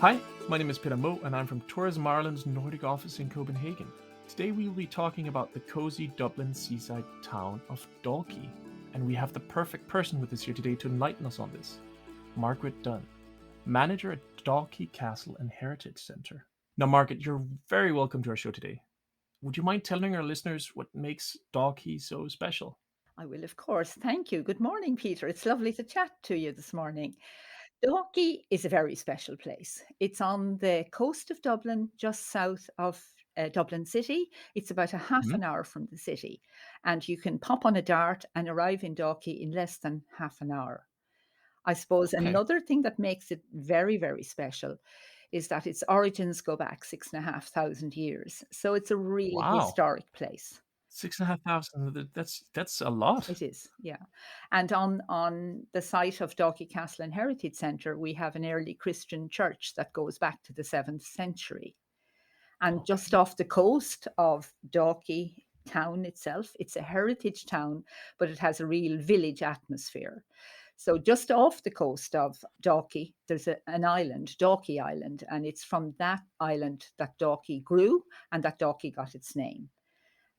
Hi, my name is Peter Mo, and I'm from Tourism Ireland's Nordic office in Copenhagen. Today we will be talking about the cozy Dublin seaside town of Dalkey, and we have the perfect person with us here today to enlighten us on this. Margaret Dunne, manager at Dalkey Castle and Heritage Centre. Now, Margaret, you're very welcome to our show today. Would you mind telling our listeners what makes Dalkey so special? I will, of course. Thank you. Good morning, Peter. It's lovely to chat to you this morning. Dalkey is a very special place. It's on the coast of Dublin, just south of Dublin City. It's about a half Hmm? an hour from the city, and you can pop on a dart and arrive in Dalkey in less than half an hour. I suppose Okay. another thing that makes it very, very special is that its origins go back 6,500 years. So it's a really Wow. historic place. 6,500. That's a lot. It is, yeah. And on the site of Dalkey Castle and Heritage Centre, we have an early Christian church that goes back to the 7th century. And just Okay. off the coast of Dalkey town itself, it's a heritage town, but it has a real village atmosphere. So just off the coast of Dalkey, there's an island, Dalkey Island, and it's from that island that Dalkey grew and that Dalkey got its name.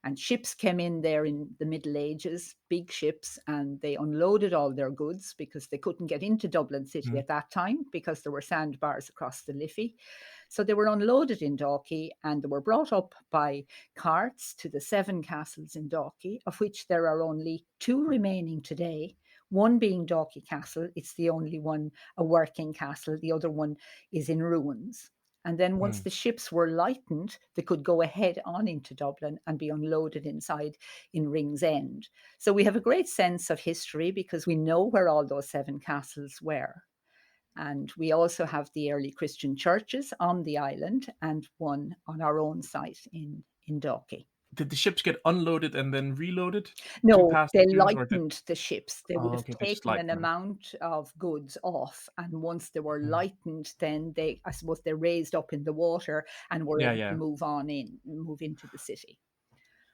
And ships came in there in the Middle Ages, big ships, and they unloaded all their goods because they couldn't get into Dublin City Mhm. at that time because there were sandbars across the Liffey. So they were unloaded in Dalkey and they were brought up by carts to the seven castles in Dalkey, of which there are only two remaining today. One being Dalkey Castle, it's the only one, a working castle. The other one is in ruins. And then once Mm. the ships were lightened, they could go ahead on into Dublin and be unloaded inside in Ringsend. So we have a great sense of history because we know where all those seven castles were. And we also have the early Christian churches on the island and one on our own site in Dalkey. Did the ships get unloaded and then reloaded to No, pass the they dues, or did? lightened the ships. They would Oh, have okay, they just taken an lighten them. amount of goods off, and once they were Mm. lightened, then I suppose, they raised up in the water and were Yeah, able to yeah. move into the city.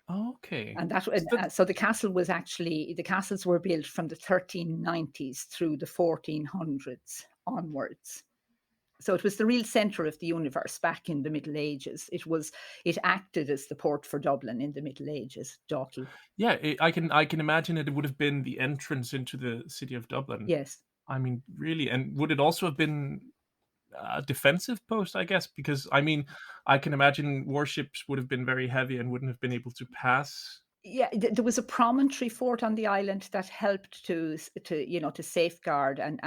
Okay. And that, So that so the castles were built from the 1390s through the 1400s onwards. So it was the real centre of the universe back in the Middle Ages. It acted as the port for Dublin in the Middle Ages, Dalkey. yeah, I can imagine it would have been the entrance into the city of Dublin. Yes. I mean, really, and would it also have been a defensive post, I guess? Because, I mean, I can imagine warships would have been very heavy and wouldn't have been able to pass. Yeah, there was a promontory fort on the island that helped to safeguard and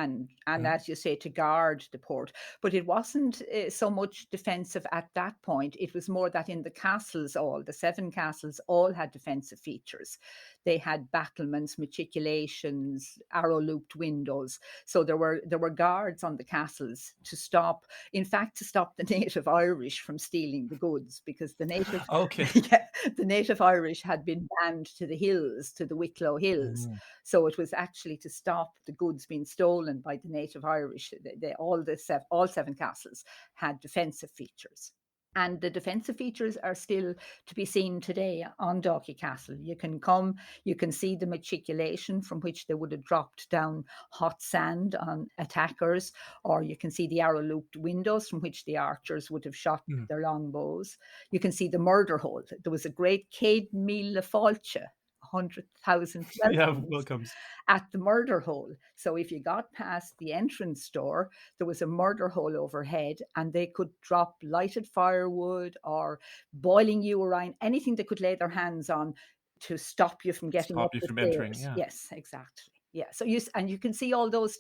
Mhm. as you say, to guard the port. But it wasn't so much defensive at that point. It was more that in the castles, all the seven castles, all had defensive features. They had battlements, matriculations, arrow-looped windows. So there were guards on the castles to stop, in fact, to stop the native Irish from stealing the goods because the native Okay. yeah, the native Irish had been banned to the hills, to the Wicklow Hills. Mm. So it was actually to stop the goods being stolen by the native Irish. All seven castles had defensive features. And the defensive features are still to be seen today on Dalkey Castle. You can come, you can see the matriculation from which they would have dropped down hot sand on attackers, or you can see the arrow looped windows from which the archers would have shot Mm. their longbows. You can see the murder hole. There was a great Céad, míle, fáilte, 100,000 Yeah, welcomes welcomes. at the murder hole. So if you got past the entrance door, there was a murder hole overhead, and they could drop lighted firewood or boiling urine, anything they could lay their hands on to stop you from getting Stop up you the from entering, stairs. yeah. Yes, exactly. Yeah. So you can see all those.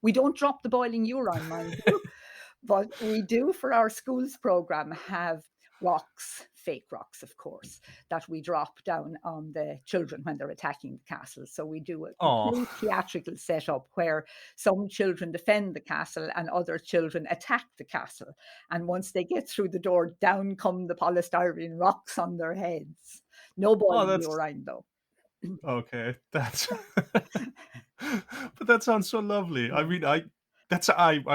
We don't drop the boiling urine, mind you, but we do for our schools program have rocks, fake rocks, of course, that we drop down on the children when they're attacking the castle. So we do a Oh. complete theatrical setup where some children defend the castle and other children attack the castle. And once they get through the door, down come the polystyrene rocks on their heads. No Oh, boiling that's urine, though. okay. That's but that sounds so lovely. I Yeah. mean, I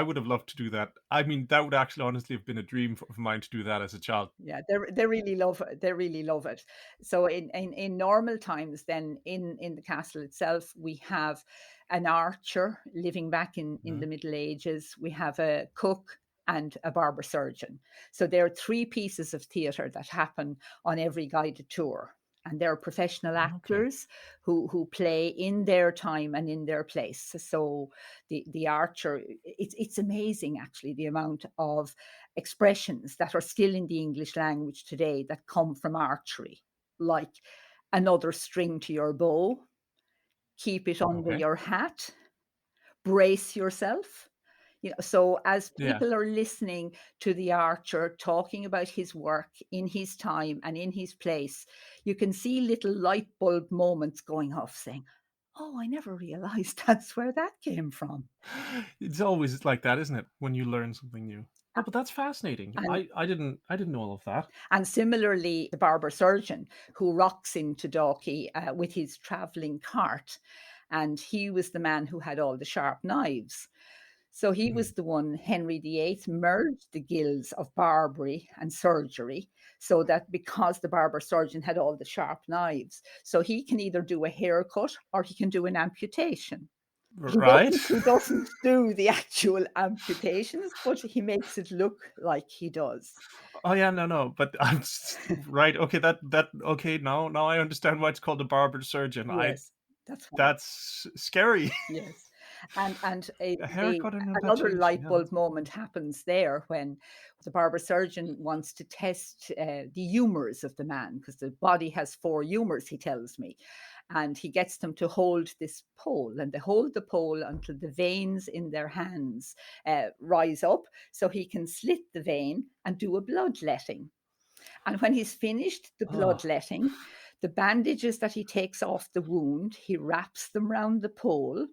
would have loved to do that. I mean, that would actually honestly have been a dream of mine to do that as a child. Yeah, they really love it. They really love it. So in normal times, then in the castle itself, we have an archer living back in Mhm. the Middle Ages. We have a cook and a barber surgeon. So there are 3 pieces of theatre that happen on every guided tour. And they're professional Okay. actors who play in their time and in their place. So the archer, it's amazing actually the amount of expressions that are still in the English language today that come from archery, like another string to your bow, keep it under Okay. your hat, brace yourself. So as Yeah. people are listening to the archer talking about his work in his time and in his place, you can see little light bulb moments going off saying, oh, I never realized that's where that came from. It's always like that, isn't it? When you learn something new. Oh, but that's fascinating. And I didn't know all of that. And similarly, the barber surgeon who rocks into Dalkey with his travelling cart, and he was the man who had all the sharp knives. So he Hmm. was the one, Henry VIII merged the guilds of barbary and surgery, so that because the barber surgeon had all the sharp knives, so he can either do a haircut or he can do an amputation. He Right? doesn't, he doesn't do the actual amputations, but he makes it look like he does. Oh yeah, no, but right. Okay, okay. Now I understand why it's called a barber surgeon. Yes, that's why. That's scary. Yes. And A the haircut and another amputation. light Yeah, bulb that's moment happens there when the barber surgeon wants to test the humors of the man, because the body has 4 humors, he tells me. And he gets them to hold this pole, and they hold the pole until the veins in their hands rise up, so he can slit the vein and do a bloodletting. And when he's finished the oh, bloodletting, the bandages that he takes off the wound, he wraps them round the pole.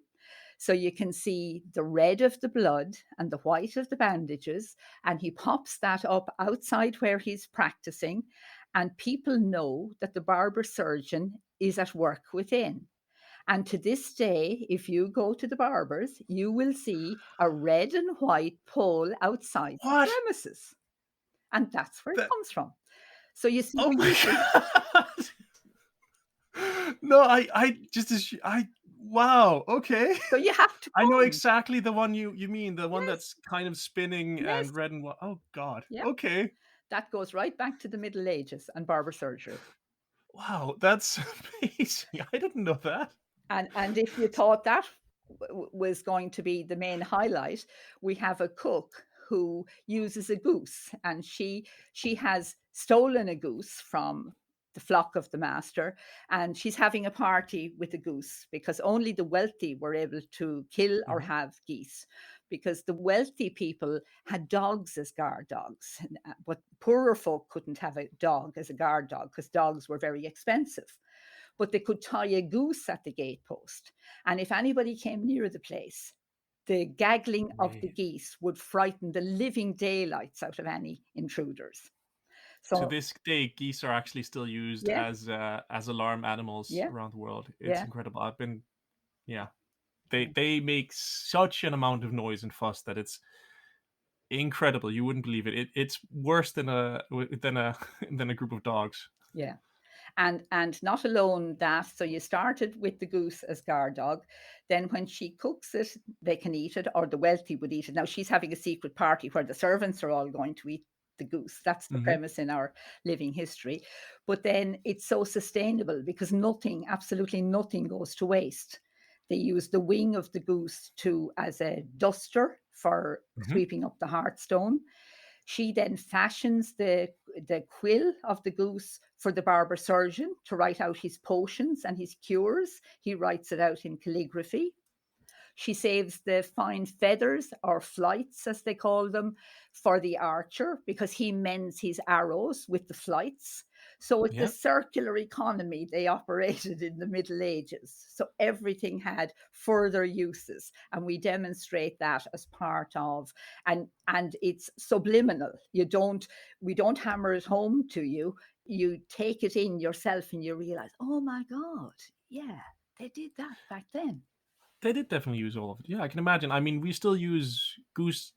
So you can see the red of the blood and the white of the bandages. And he pops that up outside where he's practicing. And people know that the barber surgeon is at work within. And to this day, if you go to the barbers, you will see a red and white pole outside the what? premises. And that's where it That? comes from. So you see, Oh when my people, god! No, I just wow. Okay. so you have to I know come. exactly the one you mean, the one Yes, that's kind of spinning yes, and red and white. Oh God. yeah. Okay. That goes right back to the Middle Ages and barber surgery. Wow, that's amazing. I didn't know that. And if you thought that was going to be the main highlight, we have a cook who uses a goose, and she has stolen a goose from the flock of the master, and she's having a party with the goose because only the wealthy were able to kill or Mhm. have geese, because the wealthy people had dogs as guard dogs, but poorer folk couldn't have a dog as a guard dog because dogs were very expensive. But they could tie a goose at the gatepost. And if anybody came near the place, the gaggling of the Me. geese would frighten the living daylights out of any intruders. To So, this day, geese are actually still used yeah, as alarm animals yeah, around the world. It's yeah, incredible. Yeah. yeah, They make such an amount of noise and fuss that it's incredible. You wouldn't believe it. It's worse than a than a group of dogs. yeah. And not alone that, so you started with the goose as guard dog. Then when she cooks it, they can eat it, or the wealthy would eat it. Now she's having a secret party where the servants are all going to eat the goose. That's the Hmm. premise in our living history. But then it's so sustainable because nothing, absolutely nothing goes to waste. They use the wing of the goose to as a duster for Hmm. sweeping up the hearthstone. She then fashions the quill of the goose for the barber surgeon to write out his potions and his cures. He writes it out in calligraphy. She saves the fine feathers, or flights as they call them, for the archer because he mends his arrows with the flights. So it's a Yeah. circular economy they operated in the Middle Ages. So everything had further uses, and we demonstrate that as part of, and it's subliminal. We don't hammer it home to you. You take it in yourself and you realize, oh my God, yeah, they did that back then. They did definitely use all of it. Yeah, I can imagine. I mean, we still use goose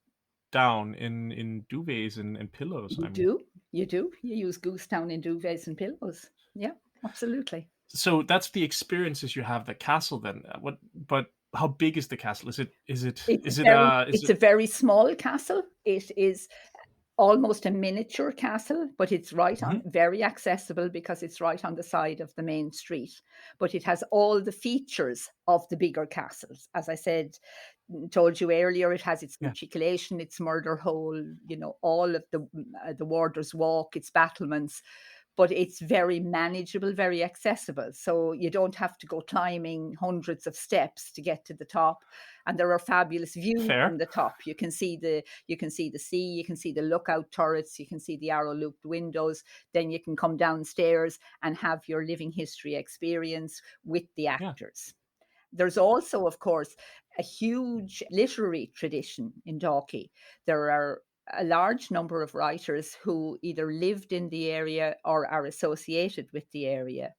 down in duvets and pillows. You I mean, do. You do. You use goose down in duvets and pillows. Yeah, absolutely. so that's the experiences you have at the castle then. What? But how big is the castle? Is it? Is it? It's a Is it? very Is it's it? a very small castle. It is almost a miniature castle, but it's right Hmm. on, very accessible because it's right on the side of the main street. But it has all the features of the bigger castles. As I said, told you earlier, it has its Yeah. matriculation, its murder hole, all of the warder's walk, its battlements, but it's very manageable, very accessible. So you don't have to go climbing hundreds of steps to get to the top. And there are fabulous views Fair. from the top. You can see the sea, you can see the lookout turrets, you can see the arrow looped windows. Then you can come downstairs and have your living history experience with the Yeah. actors. There's also, of course, a huge literary tradition in Dalkey. There are a large number of writers who either lived in the area or are associated with the area.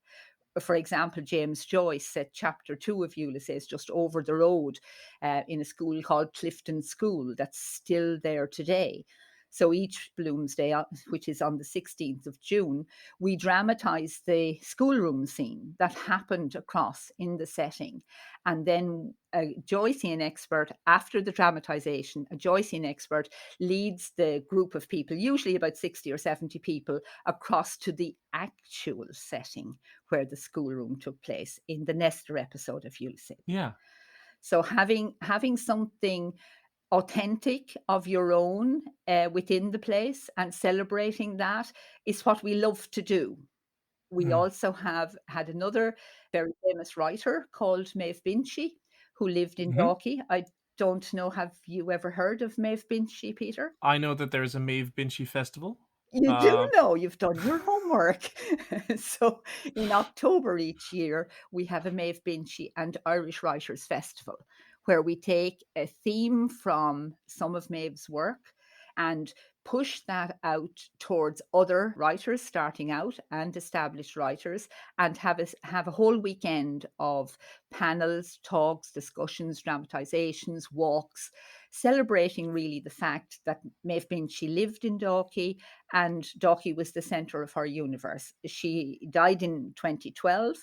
For example, James Joyce set chapter 2 of Ulysses just over the road in a school called Clifton School that's still there today. So each Bloomsday, which is on the 16th of June, we dramatise the schoolroom scene that happened across in the setting. And then a Joycean expert, after the dramatisation, a Joycean expert leads the group of people, usually about 60 or 70 people, across to the actual setting where the schoolroom took place in the Nestor episode of Ulysses. Yeah. So having something authentic of your own within the place and celebrating that is what we love to do. We Mm. also have had another very famous writer called Maeve Binchy, who lived in Hmm. Dalkey. I don't know, have you ever heard of Maeve Binchy, Peter? I know that there's a Maeve Binchy festival. You do Uh, know, you've done your homework. So in October each year, we have a Maeve Binchy and Irish Writers Festival, where we take a theme from some of Maeve's work and push that out towards other writers starting out and established writers, and have a whole weekend of panels, talks, discussions, dramatizations, walks, celebrating really the fact that Maeve Binchy lived in Dalkey and Dalkey was the centre of her universe. She died in 2012.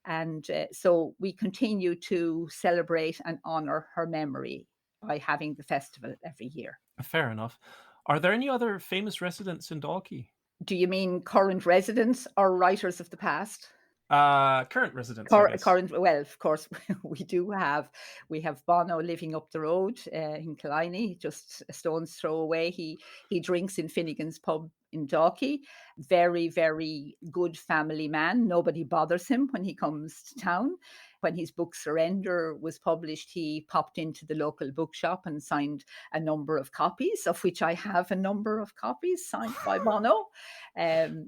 And so we continue to celebrate and honour her memory by having the festival every year. Fair enough. Are there any other famous residents in Dalkey? Do you mean current residents or writers of the past? Current residents, I guess. Current, well, of course, we have Bono living up the road in Killiney, just a stone's throw away. He drinks in Finnegan's pub in Dalkey. Very, very good family man. Nobody bothers him when he comes to town. When his book Surrender was published, he popped into the local bookshop and signed a number of copies, of which I have a number of copies signed by Bono.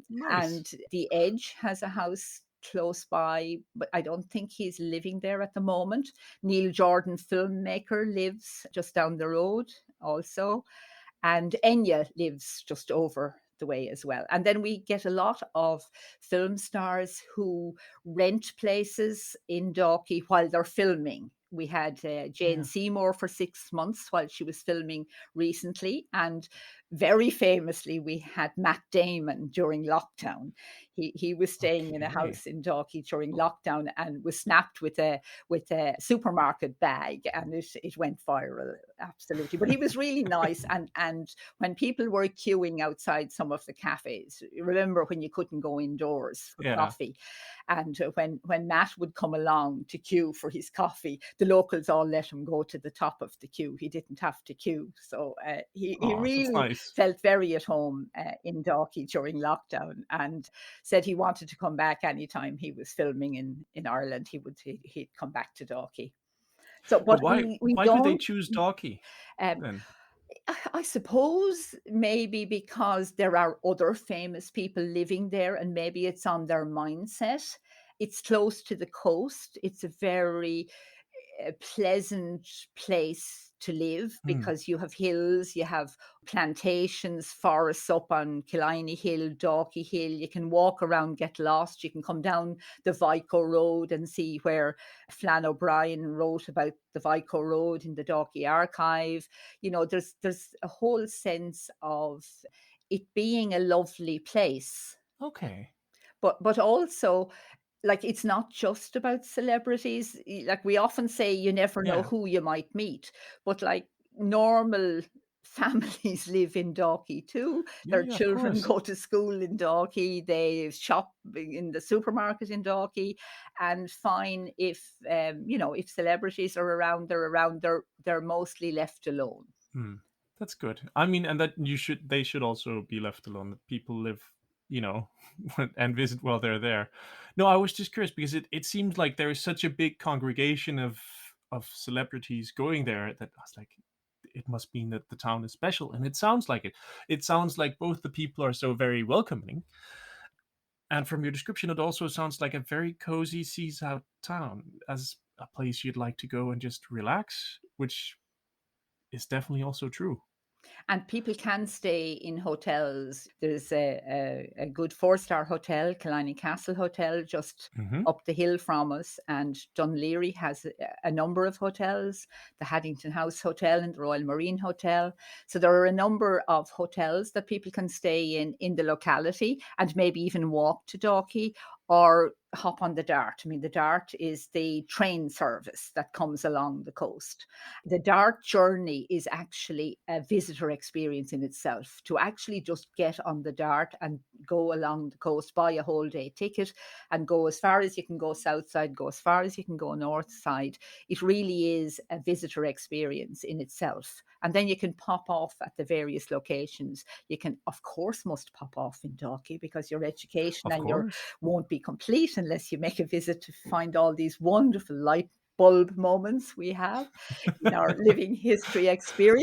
Nice. And The Edge has a house close by, but I don't think he's living there at the moment. Neil Jordan, filmmaker, lives just down the road also. And Enya lives just over the way as well. And then we get a lot of film stars who rent places in Dalkey while they're filming. We had Jane Yeah. Seymour for 6 months while she was filming recently. And very famously, we had Matt Damon during lockdown. He was staying in a Okay. house in Dalkey during lockdown and was snapped with a supermarket bag, and it went viral, absolutely. But he was really nice, and when people were queuing outside some of the cafes, remember when you couldn't go indoors for Yeah. coffee, and when Matt would come along to queue for his coffee, the locals all let him go to the top of the queue. He didn't have to queue, so he Oh, that's really nice. felt very at home in Dalkey during lockdown, and said he wanted to come back anytime he was filming in Ireland. He'd come back to Dalkey. So, But but why we why do they don't. choose Dalkey Um, then? I suppose maybe because there are other famous people living there, and maybe it's on their mindset. It's close to the coast. It's a very a pleasant place to live Hmm. because you have hills, you have plantations, forests up on Killiney Hill, Dalkey Hill. You can walk around, get lost. You can come down the Vico Road and see where Flann O'Brien wrote about the Vico Road in the Dalkey archive. There's a whole sense of it being a lovely place, Okay. but also, like, it's not just about celebrities. Like, we often say you never know Yeah. who you might meet, but like normal families live in Dalkey too. Yeah, Their yeah, of children course. go to school in Dalkey. They shop in the supermarket in Dalkey, and fine if if celebrities are around, they're around. They're mostly left alone. Hmm. That's good. I mean, and that they should also be left alone. That people live, you know, and visit while they're there. No, I was just curious because it seems like there is such a big congregation of celebrities going there that I was like, it must mean that the town is special, and it sounds like it. It sounds like both the people are so very welcoming, and from your description, it also sounds like a very cozy seaside town, as a place you'd like to go and just relax, which is definitely also true. And people can stay in hotels. There's a good four-star hotel, County Castle Hotel, just Hmm. up the hill from us. And Dunleary has a number of hotels, the Haddington House Hotel and the Royal Marine Hotel. So there are a number of hotels that people can stay in the locality and maybe even walk to Dalkey or hop on the Dart. I mean, the Dart is the train service that comes along the coast. The Dart journey is actually a visitor experience in itself. To actually just get on the Dart and go along the coast, buy a whole day ticket and go as far as you can go south side, go as far as you can go north side. It really is a visitor experience in itself. And then you can pop off at the various locations. You can, of course, must pop off in Dalkey because your education Of and your course. won't be complete unless you make a visit to find all these wonderful light bulb moments we have in our living history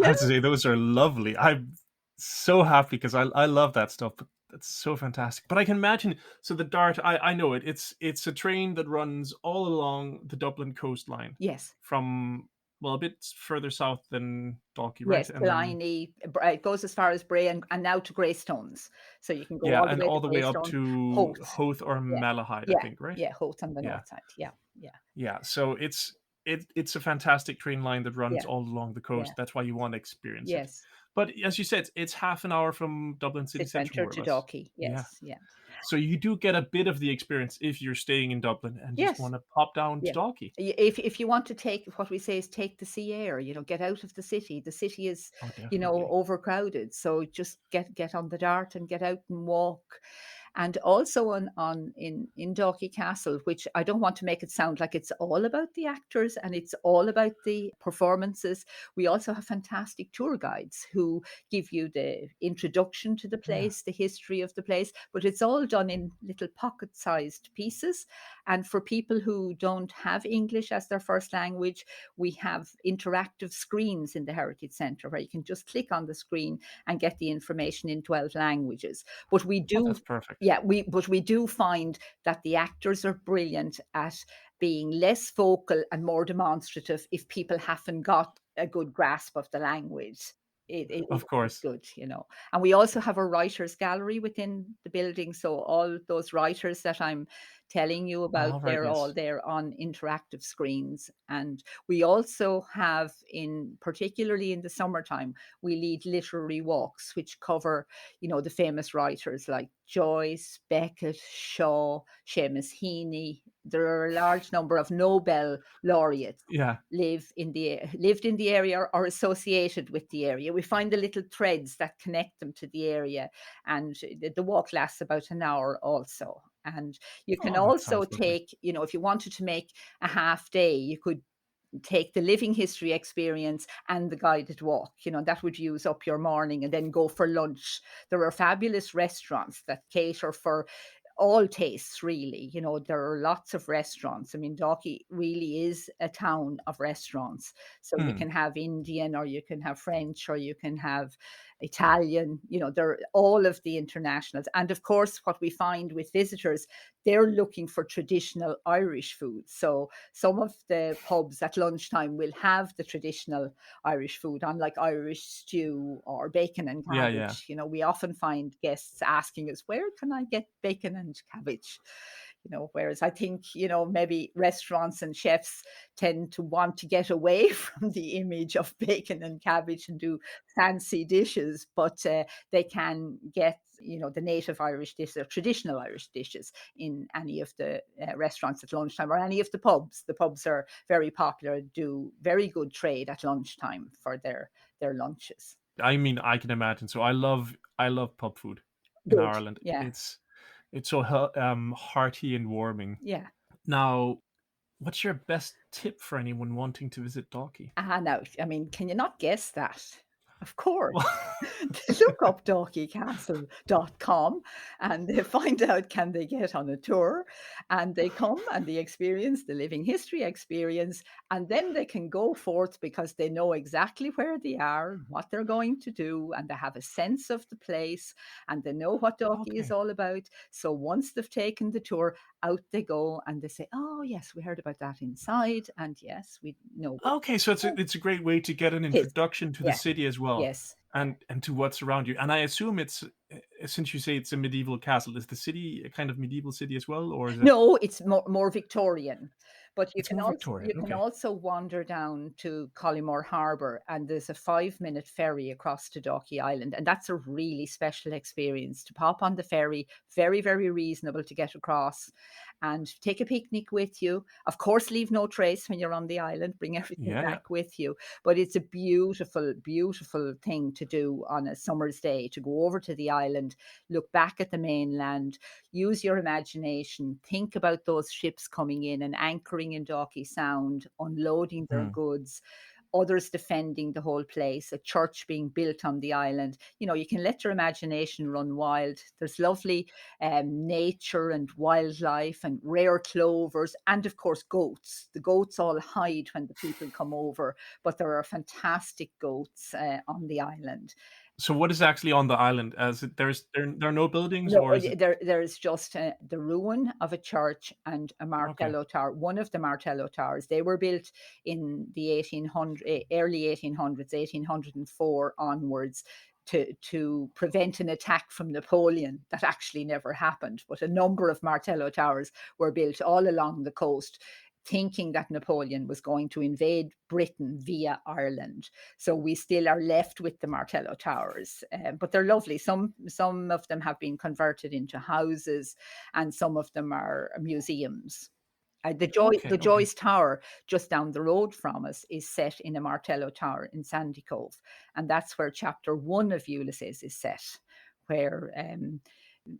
I have experience. to say those are lovely. I'm so happy because I love that stuff. But that's so fantastic. But I can imagine. So the Dart, I know it. It's a train that runs all along the Dublin coastline, Yes, from well a bit further south than Dalkey, right? yes, And then Killiney, it goes as far as Bray and now to Greystones. So you can go yeah, all the and way to all the way up Greystones, to Howth. Howth or Yeah, Malahide, I yeah, think, right? yeah, Howth on the Yeah, north side. Yeah, yeah, yeah. So it's a fantastic train line that runs yeah, all along the yeah, coast. That's why you want to experience it. yes. But as you said, it's half an hour from Dublin city City centre, centre more or to less. Dalkey. Yeah. Yes, yeah. So you do get a bit of the experience if you're staying in Dublin and just Yes, want to pop down to yeah. Dalkey. If you want to take what we say is take the sea air, get out of the city. The city is, Oh, definitely. overcrowded. So just get on the Dart and get out and walk. And also on in Dalkey Castle, which I don't want to make it sound like it's all about the actors and it's all about the performances. We also have fantastic tour guides who give you the introduction to the Yeah. place, the history of the place, but it's all done in little pocket-sized pieces. And for people who don't have English as their first language, we have interactive screens in the Heritage Centre where you can just click on the screen and get the information in 12 languages. But we Oh, do that's perfect. yeah, we do find that the actors are brilliant at being less vocal and more demonstrative if people haven't got a good grasp of the language. Of It's course. good. And we also have a writers gallery within the building. So all those writers that I'm telling you about, All right. they're all Yes. there on interactive screens. And we also have particularly in the summertime, we lead literary walks, which cover the famous writers like Joyce, Beckett, Shaw, Seamus Heaney. There are a large number of Nobel laureates Yeah. lived in the area or associated with the area. We find the little threads that connect them to the area, and the walk lasts about an hour also. And you can Oh, that also sounds lovely. take, if you wanted to make a half day, you could take the living history experience and the guided walk. That would use up your morning and then go for lunch. There are fabulous restaurants that cater for all tastes, really. There are lots of restaurants. I mean, Dalkey really is a town of restaurants. So you Hmm. can have Indian or you can have French or you can have Italian. There are all of the internationals. And of course, what we find with visitors, they're looking for traditional Irish food. So some of the pubs at lunchtime will have the traditional Irish food, unlike Irish stew or bacon and Yeah. Yeah. cabbage. We often find guests asking us, where can I get bacon and cabbage? Whereas I think, maybe restaurants and chefs tend to want to get away from the image of bacon and cabbage and do fancy dishes, but they can get, the native Irish dishes or traditional Irish dishes in any of the restaurants at lunchtime or any of the pubs. The pubs are very popular, do very good trade at lunchtime for their lunches. I mean, I can imagine. So I love pub food in Good. Ireland. Yeah. It's so hearty and warming. Yeah. Now, what's your best tip for anyone wanting to visit Dalkey? No, I mean, can you not guess that? Of course. Well, Look up dalkeycastle.com and they find out can they get on a tour, and they come and they experience the living history experience, and then they can go forth because they know exactly where they are, what they're going to do, and they have a sense of the place, and they know what Dalkey is okay. all about. So once they've taken the tour, out they go and they say, oh yes, we heard about that inside, and yes, we know what Okay, so it's a great way to get an it is. introduction to the Yeah, city as well, yes. and to what's around you. And I assume since you say it's a medieval castle, is the city a kind of medieval city as well, or is it? No, it's more Victorian, but It's more you Victorian. can Okay. also wander down to Collymore Harbour, and there's a 5-minute ferry across to Dalkey Island, and that's a really special experience to pop on the ferry. Very, very reasonable to get across, and take a picnic with you. Of course, leave no trace when you're on the island. Bring everything Yeah, yeah. back with you. But it's a beautiful, beautiful thing to do on a summer's day, to go over to the island, look back at the mainland, use your imagination, think about those ships coming in and anchoring in Dalkey Sound, unloading their Hmm. goods, others defending the whole place, a church being built on the island. You know, you can let your imagination run wild. There's lovely nature and wildlife and rare clovers, and of course, goats. The goats all hide when the people come over, but there are fantastic goats on the island. So what is actually on the island? As there are no buildings, No, or is it? there's just the ruin of a church and a Okay. Martello tower. One of the Martello towers. They were built in the early 1800s, 1804 onwards, to prevent an attack from Napoleon that actually never happened. But a number of Martello towers were built all along the coast, thinking that Napoleon was going to invade Britain via Ireland. So we still are left with the Martello Towers, but they're lovely. Some of them have been converted into houses, and some of them are museums. Okay. The Okay. Joyce Tower, just down the road from us, is set in a Martello Tower in Sandy Cove, and that's where Chapter One of Ulysses is set, where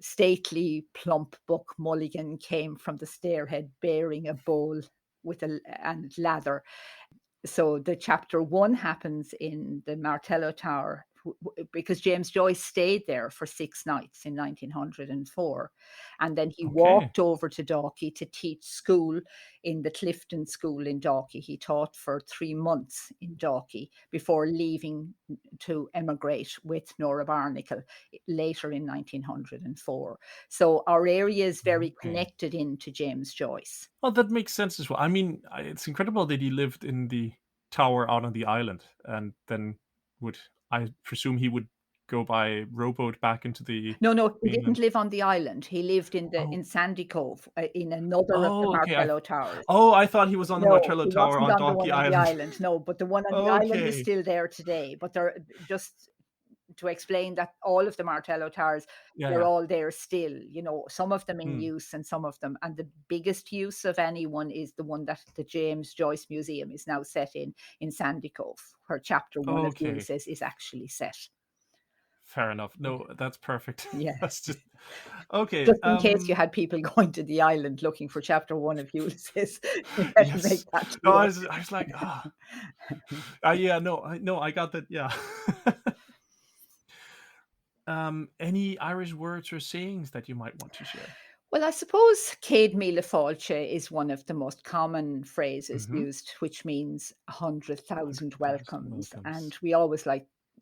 stately, plump Buck Mulligan came from the stairhead bearing a bowl with a and lather. So the chapter one happens in the Martello Tower because James Joyce stayed there for 6 nights in 1904. And then he Okay. walked over to Dalkey to teach school in the Clifton School in Dalkey. He taught for 3 months in Dalkey before leaving to emigrate with Nora Barnacle later in 1904. So our area is very Okay. connected into James Joyce. Well, that makes sense as well. I mean, it's incredible that he lived in the tower out on the island, and then would I presume he would go by rowboat back into the No, no, he didn't mainland? live on the island. He lived Oh, in Sandy Cove, in another of the oh, okay. Martello towers. I thought he was on the No, Martello he Tower wasn't on on the Dalkey one on the Island. island, no, but the one on the island is Okay. still there today. But they're just to explain that all of the Martello towers, Yeah, they're yeah. all there still, some of them in Hmm. use and some of them. And the biggest use of any one is the one that the James Joyce Museum is now set in Sandy Cove, where chapter one of Okay. Ulysses is actually set. Fair enough. No, that's perfect. Yeah. That's just okay. Just in case you had people going to the island looking for chapter one of Ulysses, you better make Yes. that No, clear. I was like, yeah, no, I got that. Yeah. Any Irish words or sayings that you might want to share? Well, I suppose Céad míle fáilte is one of the most common phrases Mm-hmm. used, which means 100,000 100,000 welcomes. welcomes. And we always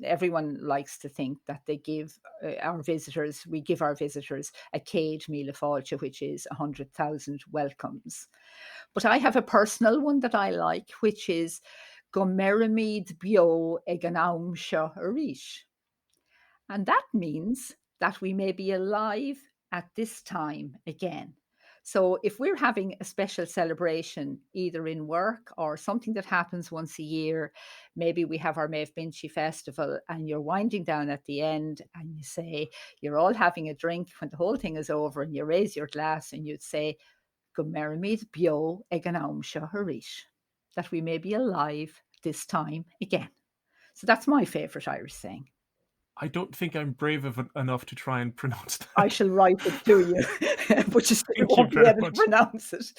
everyone likes to think that they give we give our visitors a Céad míle fáilte, which is 100,000 welcomes. But I have a personal one that I like, which is go mbeirimid bio ag an am seo arís. And that means that we may be alive at this time again. So, if we're having a special celebration, either in work or something that happens once a year, maybe we have our Maeve Binchy festival and you're winding down at the end and you say, you're all having a drink when the whole thing is over and you raise your glass and you'd say, Go mbeirimid bio ag an am seo arís, that we may be alive this time again. So that's my favourite Irish saying. I don't think I'm brave enough to try and pronounce I that. shall write it to you, but you still Thank you won't be very able to much. pronounce it.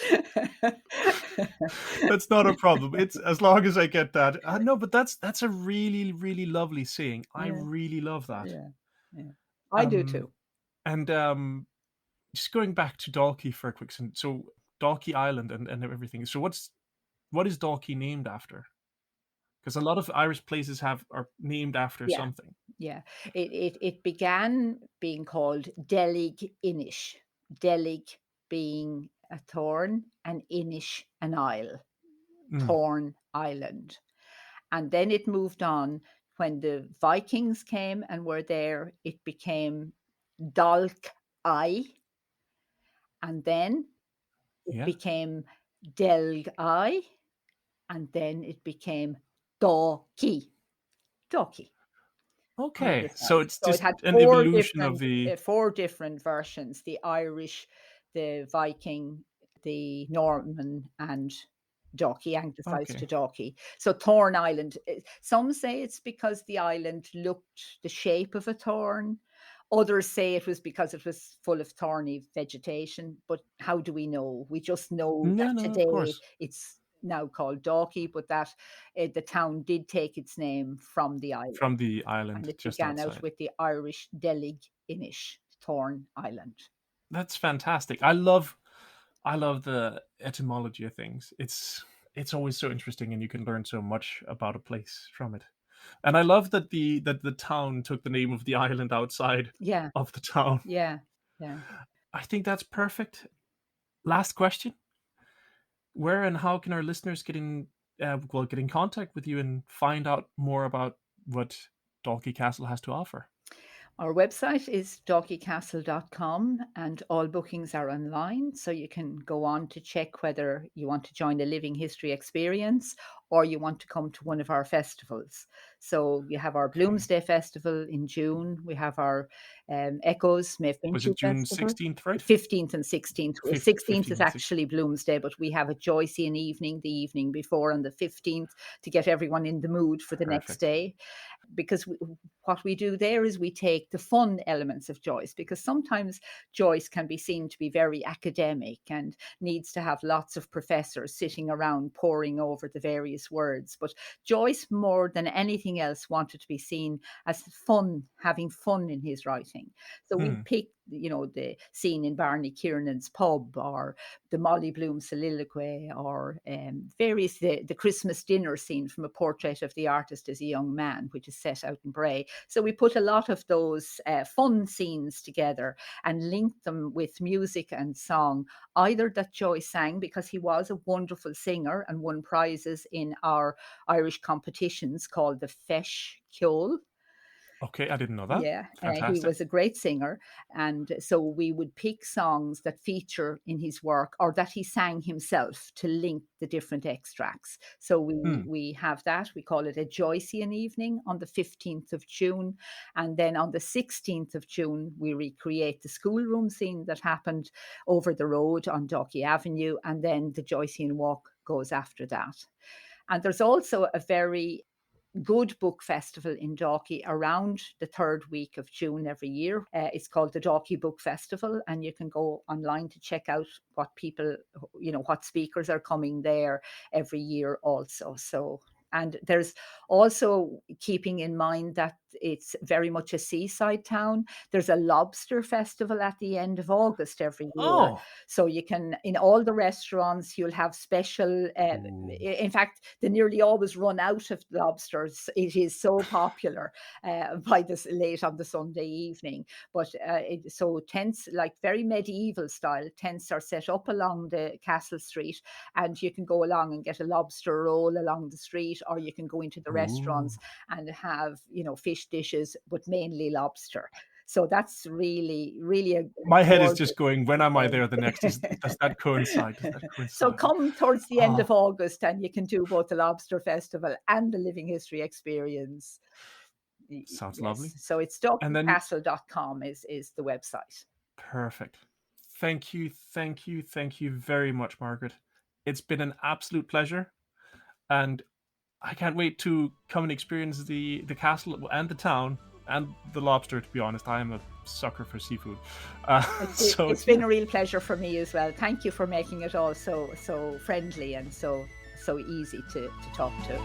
That's not a problem. It's as long as I get that. No, but that's a really, really lovely saying. I Yeah, really love that. yeah, yeah. I do Um, too. and just going back to Dalkey for a quick second. So Dalkey Island and everything. So what is Dalkey named after? Because a lot of Irish places are named after Yeah, something. yeah. It began being called Delig-inish. Delig being a thorn and Inish an isle, Mm, Thorn Island. And then it moved on when the Vikings came and were there, it became Dalkey, and then it yeah. became Delgi, and then it became Dalkey. Dalkey. On Okay. this So side. it's So it just had an evolution of the. four different versions: the Irish, the Viking, the Norman, and Dalkey, anglicised Okay. to Dalkey. So Thorn Island. Some say it's because the island looked the shape of a thorn. Others say it was because it was full of thorny vegetation. But how do we know? We just know that No, no, of today course. it's now called Dalkey, but that the town did take its name from the island, From the and island it just began out outside. with the Irish Delig-inish, Thorn Island. That's fantastic. I love the etymology of things. It's always so interesting, and you can learn so much about a place from it. And I love that the town took the name of the island outside Yeah, of the town. yeah, yeah. I think that's perfect. Last question: where and how can our listeners get in contact with you and find out more about what Dalkey Castle has to offer? Our website is dalkeycastle.com, and all bookings are online. So you can go on to check whether you want to join a living history experience or you want to come to one of our festivals. So you have our Okay. Bloomsday Festival in June. We have our Echoes May Was Vinci it June Festival. 16th, right? 15th and 16th. 16th is 15th, 16th. actually Bloomsday, but we have a Joycean evening the evening before on the 15th to get everyone in the mood for the next Perfect. day, because what we do there is we take the fun elements of Joyce, because sometimes Joyce can be seen to be very academic and needs to have lots of professors sitting around poring over the various words. But Joyce, more than anything else, wanted to be seen as fun, having fun in his writing. So we Hmm. picked, the scene in Barney Kiernan's pub, or the Molly Bloom soliloquy, or various the Christmas dinner scene from A Portrait of the Artist as a Young Man, which is set out in Bray. So we put a lot of those fun scenes together and linked them with music and song, either that Joyce sang, because he was a wonderful singer and won prizes in our Irish competitions called the Feis Ceol. Okay, I didn't know that. Yeah, he Fantastic. was a great singer. And so we would pick songs that feature in his work or that he sang himself to link the different extracts. So Hmm. we have that. We call it a Joycean evening on the 15th of June. And then on the 16th of June, we recreate the schoolroom scene that happened over the road on Dalkey Avenue. And then the Joycean walk goes after that. And there's also a very good book festival in Dalkey around the third week of June every year. It's called the Dalkey Book Festival, and you can go online to check out what people, what speakers are coming there every year also. So, and there's also, keeping in mind that it's very much a seaside town, there's a lobster festival at the end of August every year. Oh. So you can, in all the restaurants, you'll have special, Ooh. in fact, they nearly always run out of lobsters. It is so popular by this late on the Sunday evening. But so tents, like very medieval style, tents are set up along the Castle Street, and you can go along and get a lobster roll along the street, or you can go into the Ooh. restaurants and have, fish dishes, but mainly lobster. So that's really, really a My head is gorgeous just going, when am I there the next? day. Does that coincide? Does that So coincide? come towards the end Oh, of August and you can do both the Lobster Festival and the Living History Experience. sounds Yes. lovely. So it's And then dalkeycastle.com is the website. perfect. Thank you, thank you, thank you very much, Margaret. It's been an absolute pleasure. And I can't wait to come and experience the castle and the town and the lobster. To be honest, I am a sucker for seafood. It's been a real pleasure for me as well. Thank you for making it all so friendly and so easy to talk to.